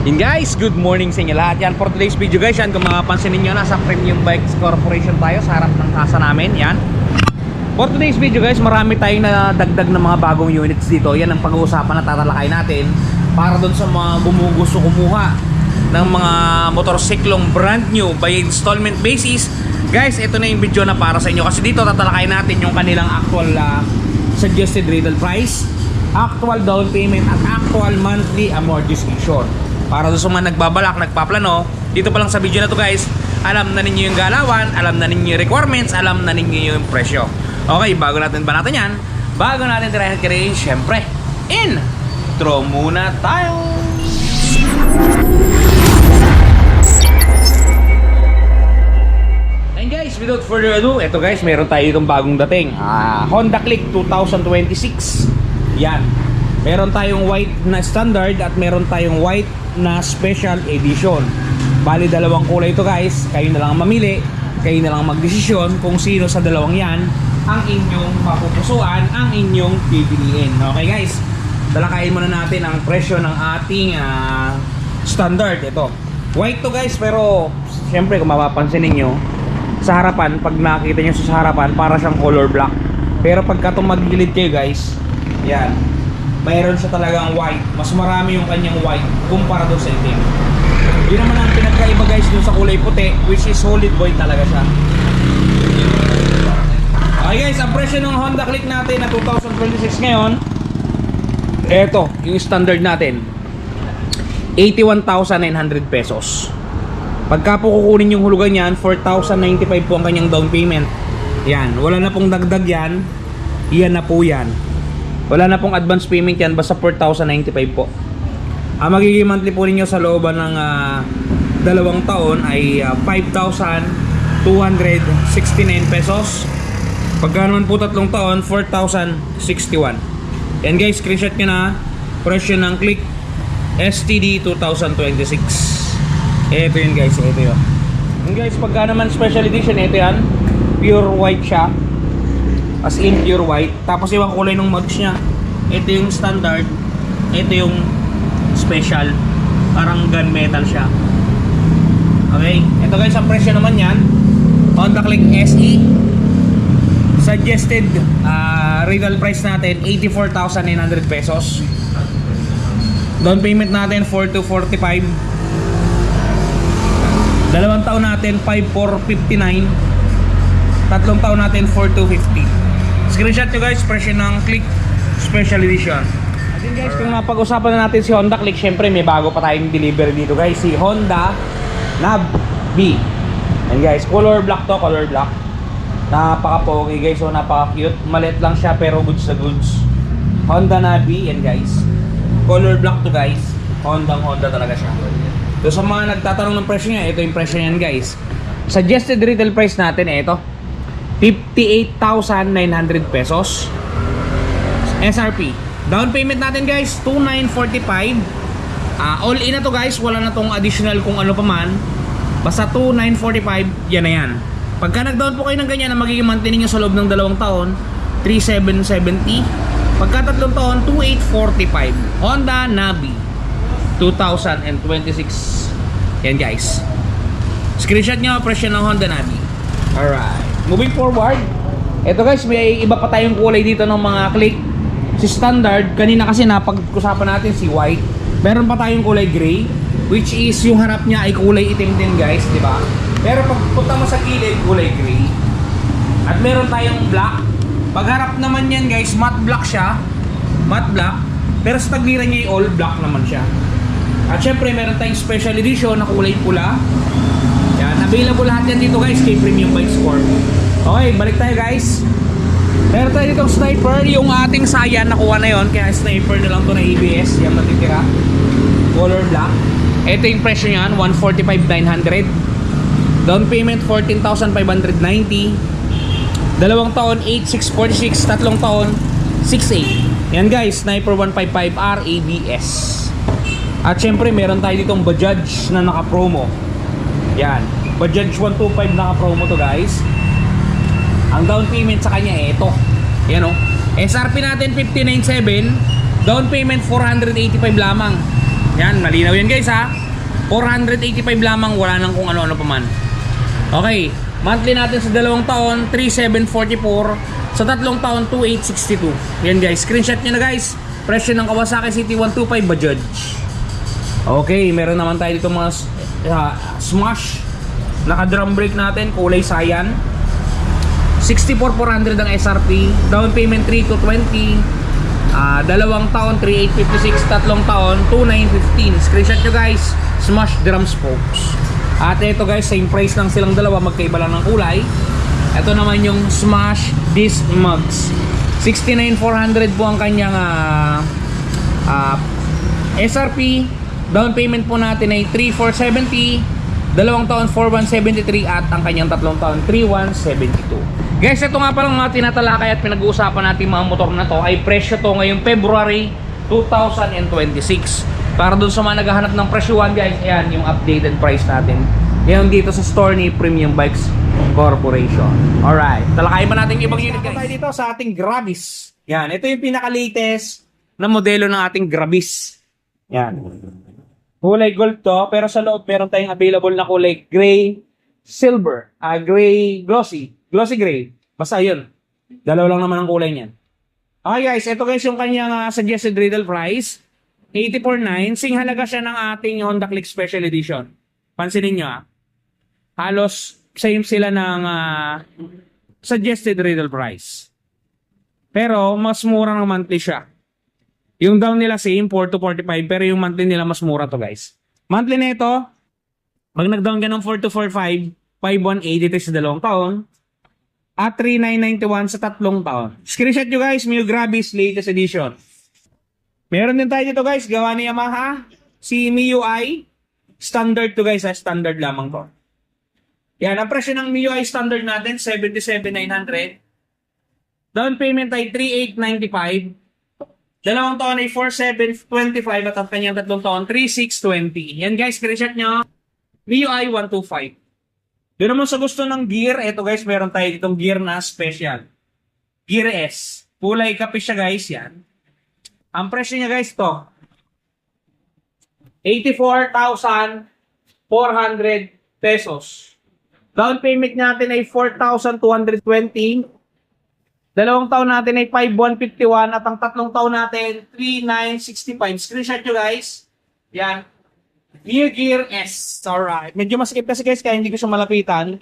Yun guys, good morning sa inyo lahat. Yan for today's video guys, yan kung mapapansin ninyo, nasa Premium Bikes Corporation tayo sa harap ng kasa namin. Yan for today's video guys, marami tayong nadagdag na mga bagong units dito. Yan ang pag-uusapan na tatalakay natin para doon sa mga gusto kumuha ng mga motorsiklong brand new by installment basis. Guys, ito na yung video na para sa inyo, kasi dito tatalakay natin yung kanilang actual suggested retail price, actual down payment at actual monthly amortization. Para doon sa mga nagbabalak, nagpaplano, dito pa lang sa video na to guys, alam na ninyo yung galawan, alam na ninyo yung requirements, alam na ninyo yung presyo. Okay, bago natin yan, bago natin tirahin kirain, syempre, intro muna tayo! And guys, without further ado, eto guys, meron tayo itong bagong dating, Honda Click 2026. Yan, meron tayong white na standard at meron tayong white na special edition. Bali, dalawang kulay ito guys. Kayo na lang mamili, kayo na lang magdesisyon kung sino sa dalawang yan ang inyong mapupusuan, ang inyong pipiliin. Okay guys, talakayin muna natin ang presyo ng ating standard. Ito, white to guys, pero syempre kung mapapansin ninyo sa harapan, pag nakita nyo sa harapan, para siyang color black. Pero pagka tumagilid kayo guys, yan, mayroon siya talagang white. Mas marami yung kanyang white kumpara doon sa itim. Yun naman ang pinagkaiba guys doon sa kulay puti, which is solid white talaga siya. Okay guys, ang presyo ng Honda Click natin na 2026 ngayon, eto, yung standard natin, 81,900 pesos. Pagka po kukunin yung hulugan yan, 4,095 po ang kanyang down payment. Yan, wala na pong dagdag yan. Yan na po yan. Wala na pong advance payment yan, basta 4,095 po. Ang magiging monthly po ninyo sa looban ng 2 taon ay 5,269 pesos. Pagka naman po 3 taon, 4,061. Yan guys, screenshot nyo na presyo ng Click STD 2026. Ito yun guys, ito yun. Yan guys, pagka naman special edition, ito yan, pure white siya. As in pure white. Tapos yung kulay ng mugs nya, ito yung standard, ito yung special, parang gunmetal siya. Okay, ito guys, ang presyo naman yan, Honda Click SE, suggested retail price natin 84,900 pesos. Down payment natin 4,245. 2 taon natin 5,459. 3 taon natin 4,250. Screenshot nyo guys, presyo ng Click Special Edition. At yun guys, kung napag-usapan na natin si Honda Click, syempre may bago pa tayong delivery dito guys, si Honda Nav B. And guys, color black to, color black. Napaka-pogi guys, so napaka-cute. Maliit lang siya pero goods na goods. Honda Nav B, yan guys. Color black to guys. Honda talaga siya. So sa mga nagtatanong ng presyo niya, ito yung presyo niyan guys. Suggested retail price natin, ito 58,900 pesos. SRP. Down payment natin guys, 2,945. All in na to guys, wala na tong additional kung ano pa man. Basta 2,945, yan na yan. Pagka nag-down po kayo ng ganyan, na magiging monthly ninyo sa loob ng 2 taon, 3,770. Pagka 3 taon, 2,845. Honda Navi 2026. Yan guys. Screenshot nyo presyo ng Honda Navi. Alright, moving forward, ito guys, may iba pa tayong kulay dito ng mga Click. Si standard, kanina kasi napag-usapan natin si white. Meron pa tayong kulay gray, which is yung harap niya ay kulay itim din guys, di ba? Pero pag punta mo sa gilid, kulay gray. At meron tayong black. Pag harap naman yan guys, matte black siya. Matte black. Pero sa tagliran niya ay all black naman siya. At syempre meron tayong special edition na kulay pula. Yan, available lahat yan dito guys kay Premium Bikes Corp. Okay, balik tayo guys. Meron tayo ditong sniper, yung ating Saiyan nakuha na yon, kaya sniper na lang to na ABS, yan matitira. Color black. Ito yung presyo niyan, 145,900. Down payment 14,590. 2 taon 8,646, 3 taon 6,800. Yan guys, sniper 155R ABS. At syempre meron tayo ditong Bajaj na naka-promo. Yan, Bajaj 125 naka-promo to guys. Ang down payment sa kanya ito. Yan o. SRP natin 59,700. Down payment 485 lamang. Yan, malinaw yan guys ha. 485 lamang, wala nang kung ano-ano pa man. Okay, monthly natin sa 2 taon, 3,744. Sa 3 taon, 2,862. Yan guys, screenshot nyo na guys. Presyo ng Kawasaki CT125 Bajaj. Okay, meron naman tayo dito mga Smash. Naka drum brake natin, kulay cyan. 64,400 ang SRP. Down payment 3,220. 2 taon 3,856. 3 taon 2,915. Screenshot nyo guys. Smash drum spokes. At ito guys, same price lang silang dalawa, magkaiba lang ng kulay. Ito naman yung Smash disc mugs. 69,400 po ang kanyang SRP. Down payment po natin ay 3,470. 2 taon 4,173 at ang kanyang 3 taon 3,172. Guys, ito nga palang mga tinatalakay at pinag-uusapan natin mga motor na to ay presyo to ngayong February 2026. Para dun sa mga naghahanap ng presyuhan guys, ayan yung updated price natin. Yan dito sa store ni Premium Bikes Corporation. Alright, talakayin ba natin yung ibang unit guys? Tayo dito sa ating Grabis. Yan, ito yung pinaka-latest na modelo ng ating Grabis. Yan. Kulay gold to, pero sa loob meron tayong available na kulay gray, silver, gray, glossy gray. Basta yun. Dalawa lang naman ang kulay niyan. Okay guys, ito guys yung kanyang suggested retail price. 84,900. Sing halaga siya ng ating Honda Click Special Edition. Pansinin nyo halos same sila ng suggested retail price. Pero mas mura ng monthly siya. Yung down nila same 4 to 45 pero yung monthly nila mas mura to guys. Monthly nito, pag nag-down ka ng 4 to 45, 5,180 sa 2 taon at 3,991 sa 3 taon. Screenshot nyo guys, Mio Grabis latest edition. Meron din tayo dito guys, gawa ni Yamaha, si MIUI. Standard to guys, standard lamang to. Yan, ang presyo ng MIUI standard natin, 77,900. Down payment ay 3,895. 2 taon ay 4,725 at ang kanyang 3 taon, 3,620. Yan guys, screenshot nyo. MIUI 125. Doon naman sa gusto ng gear, eto guys, meron tayo ditong gear na special. Gear S. Kulay kape siya guys, yan. Ang presyo niya guys to, 84,400 pesos. Down payment natin ay 4,220. 2 taon natin ay 5,151 at ang 3 taon natin 3,965. Screenshot nyo guys. Yan. New Gear S. Alright. Medyo masikip kasi guys kaya hindi ko siya malapitan.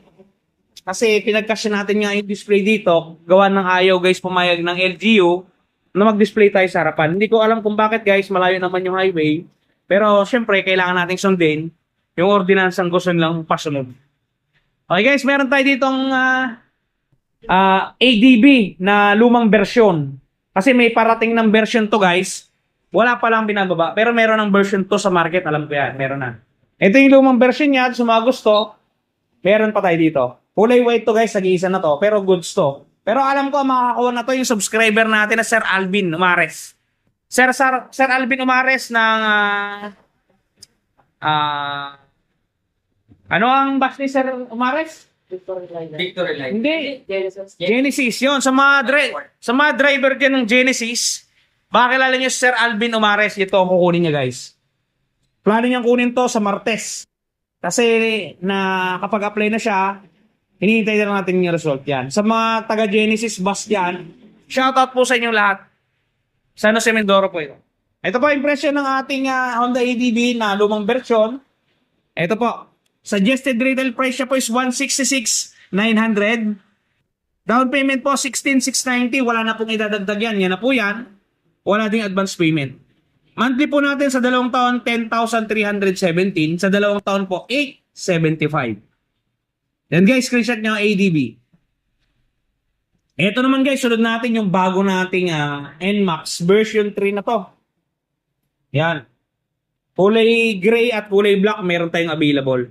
Kasi pinagkasya natin nga yung display dito. Gawa ng ayaw guys pumayag ng LGU na mag-display tayo sa harapan. Hindi ko alam kung bakit guys, malayo naman yung highway. Pero syempre, kailangan nating sundin yung ordinansang gusto nilang pasunod. Okay guys, meron tayo ditong ADB na lumang versyon. Kasi may parating ng version to guys. Wala pa lang binababa. Pero meron ng version to sa market. Alam ko yan, meron na. Ito yung lumang version niya. At sa mga gusto, meron pa tayo dito. Kulay white to guys, nag-iisa na to. Pero goods to. Pero alam ko, makakakuha na to yung subscriber natin na Sir Alvin Umares. Sir Alvin Umares ng ano ang batch ni Sir Umares? Victory Line. Hindi. Genesis yun. Sa mga driver dyan ng Genesis, baka kilala nyo si Sir Alvin Umares. Ito ang kukunin niya guys. Plano niyang kunin to sa Martes. Kasi kapag-apply na siya, hinihintay na natin yung result yan. Sa mga taga-Genesis bus yan, shoutout po sa inyong lahat. Sana si Mindoro po ito. Ito po yung presyo ng ating Honda ADB na lumang version. Ito po. Suggested retail price siya po is 166,900. Down payment po 16,690. Wala na pong idadagdag yan. Yan na po yan. Wala ding advance payment. Monthly po natin sa 2 taon 10,317. Sa 2 taon po 875. Then guys, screenshot nyo ang ADB. Ito naman guys, sunod natin yung bago nating NMAX version 3 na to. Yan. Kulay gray at kulay black meron tayong available.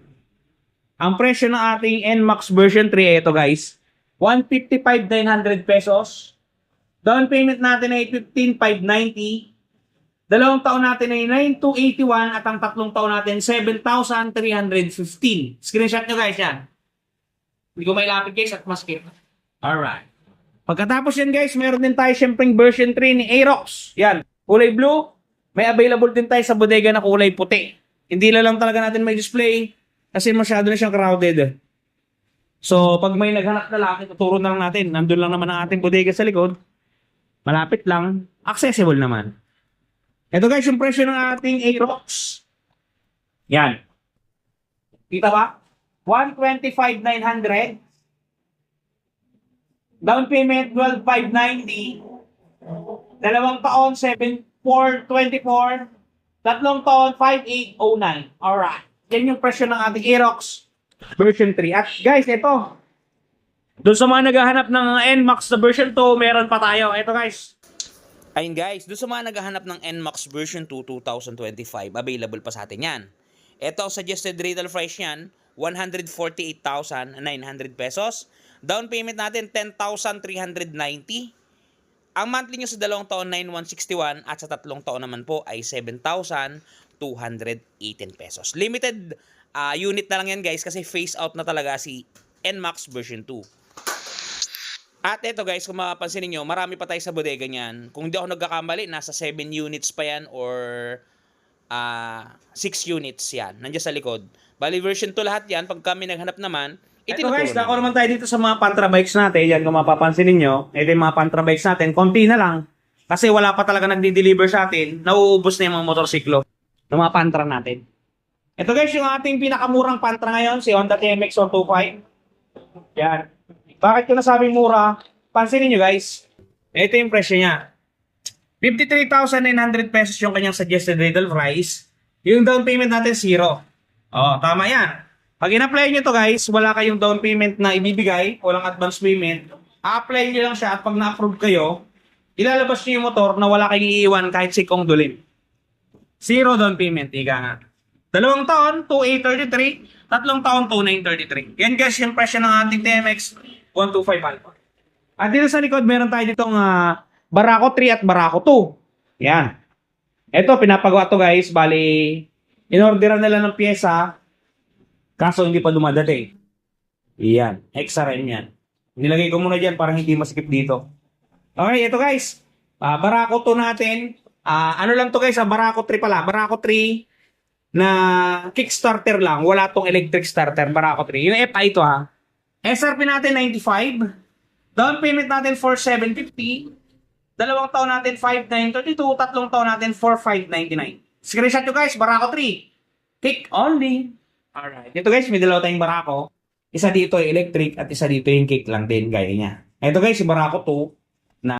Ang presyo ng ating NMAX version 3, ito guys, 155,900 pesos. Down payment natin ay 15,590. 2 taon natin ay 9,281 at ang 3 taon natin 7,315. Screenshot nyo guys yan. Hindi ko may lapit guys at maskip. Alright. Pagkatapos yan guys, meron din tayo syempreng version 3 ni Aerox. Yan. Kulay blue. May available din tayo sa bodega na kulay puti. Hindi na lang talaga natin may display kasi masyado na siyang crowded. So, pag may naghanap na lang, ituturo na lang natin. Nandun lang naman ang ating bodega sa likod. Malapit lang. Accessible naman. Ito guys, yung presyo ng ating Aerox. Yan. Kita ba? 125,900. Down payment, 12,590. 2 taon, 7,424. 3 taon, 5,809. Alright. Yan yung presyo ng ating Aerox version 3. At guys, ito. Doon sa mga naghahanap ng NMAX na version 2, meron pa tayo. Ito guys. Ayun guys, doon sa mga naghahanap ng NMAX version 2 2025, available pa sa atin yan. Ito ang suggested retail price yan, 148,900 pesos. Down payment natin, 10,390. Ang monthly nyo sa 2 taon, 9,161 at sa 3 taon naman po ay 7,218 pesos. Limited unit na lang yan guys kasi phase out na talaga si NMAX version 2. At ito guys, kung mapapansin niyo, marami pa tayo sa bodega niyan. Kung hindi ako nagkakamali, nasa 7 units pa yan or 6 units yan. Nandiyan sa likod. Bali version 2 lahat yan. Pag kami naghanap naman, Ito guys, dako naman tayo dito sa mga pantra bikes natin. Yan kung mapapansin ninyo, ito yung mga pantra bikes natin. Konti na lang. Kasi wala pa talaga nagdi-deliver sa atin. Nauubos na yung mga motorsiklo ng mga pantra natin. Ito guys, yung ating pinakamurang pantra ngayon, si Honda TMX 125. Yan. Bakit ko nasabing mura? Pansinin nyo guys. Ito yung presyo niya. 53,900 pesos yung kanyang suggested retail price. Yung down payment natin, 0. Oh, tama yan. Pag in-apply nyo to guys, wala kayong down payment na ibibigay, walang advance payment. A-apply nyo lang siya at pag na-approve kayo, ilalabas nyo yung motor na wala kayong iiwan kahit sikong dulim. 0 down payment, ika nga. 2 taon, 2,833. 3 taon, 2,933. Yan guys, yung presyo ng ating TMX 125 Alpha. At dito sa likod, meron tayo ditong Barako 3 at Barako 2. Yan. Ito, pinapagawa to guys. Bali, in-orderan nila ng pyesa. Kaso hindi pa dumadating. Yan. Extra rin yan. Nilagay ko muna dyan para hindi masikip dito. Okay, ito guys. Barako 2 natin. Ano lang to guys, Barako 3 pala. Barako 3 na kickstarter lang. Wala tong electric starter. Barako 3. Yung FI to ha. SRP natin 95. Down payment natin 4,750. 2 taon natin 5,932. 3 taon natin 4,599. Screenshot nyo guys, Barako 3. Kick only. Alright. Dito guys, may dalawa tayong Barako. Isa dito yung electric at isa dito yung kick lang din, gaya niya. Ito guys, yung Barako